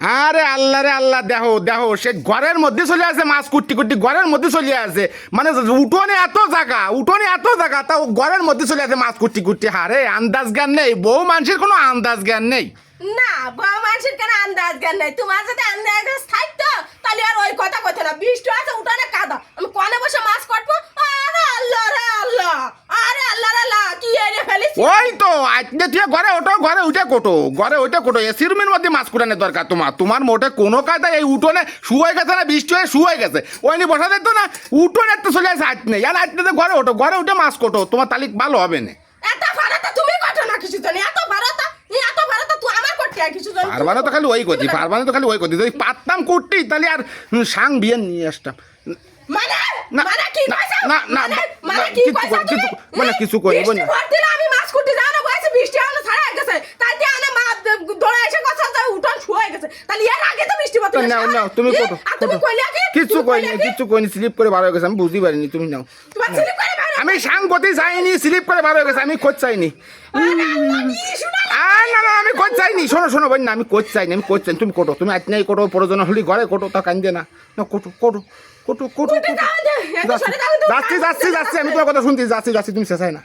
আরে আল্লাহ রে আল্লাহ, দেখো দেখো সে ঘরের মধ্যে চলে আসে, মাছ কুট্টি কুট্টি ঘরের মধ্যে চলে আসে, মানে উঠোনে এত জায়গা তাও ঘরের মধ্যে চলে আসে মাছ কুট্টি কুট্টি। হারে আন্দাজ জ্ঞান নেই, বউ মানুষের কোনো আন্দাজ জ্ঞান নেই। না বউ মানুষের কেন আন্দাজ জ্ঞান নেই? তোমার যদি আন্দাজ থাকতো তাহলে আর ওই কথা কইতো না। বৃষ্টি আছে উঠানে কাদা, আমি কনে বসে মাছ কাটবো? আরে আল্লাহ রে আল্লাহ, আরে আল্লাহ রে আল্লাহ, কি এনে ফেলেছি। ওই তো আজকে তুই ঘরে ওঠো, ঘরে উঠে কোটো এসি রুমের মধ্যে মাছ কুটানোর দরকার তোমার মোটে কোনো কায়দা এই উঠোনে শুয়ে গেছে না, বৃষ্টি হয়ে শুয়ে গেছে, ওই নিয়ে বসা যেত না, উঠোনে একটু চলে আসে আজ নেই। আর আজকে ঘরে উঠে মাছ কোটো, তোমার তালিক ভালো হবে না। এত ভাড়াটা তুমি কাটো না কিছু জানি, এত ভাড়াটা তুই আমার করতে আর কিছু জানি। পারবানা তো খালি ওই করছি যদি পারতাম করতি তাহলে আর সাং বিয়ে নিয়ে আসতাম। মানে না, মানে কি না, কইছো? না, না, মানে না, কি কিছু কইছো কই- তুমি? কিছু- মানে কিছু কইনি, বৃষ্টি বল না। ভর দিলে আমি মাছ কুটতে যাও না, বলছে বৃষ্টি আনো ছাড়া গেছে, তাই দিয়ে আনে মা দৌড়ে এসে কথা যায় উঠান শুয়ে গেছে, তাহলে এর আগে তো বৃষ্টি পড়তে নাও তুমি কোটো, তুমি কইলে কি কিছু কইনি স্লিপ করে বার হয়ে গেছে, আমি বুঝতে পারিনি, তুমি নাও। তোমার ছেলে করে বাইরে আমি সাং করতে যাইনি, স্লিপ করে বার হয়ে গেছে, আমি খোঁজ চাইনি। না আমি খোঁজ চাইনি, শোনো বোন না, আমি খোঁজ চাইনি, তুমি কোটো, তুমি আজ নাই কোটো, প্রয়োজন হলি ঘরে কোটো, তা কান্দে না, কোটো। যাচ্ছি আমি তোমার কথা শুনতে যাচ্ছি, তুমি শেষাই না।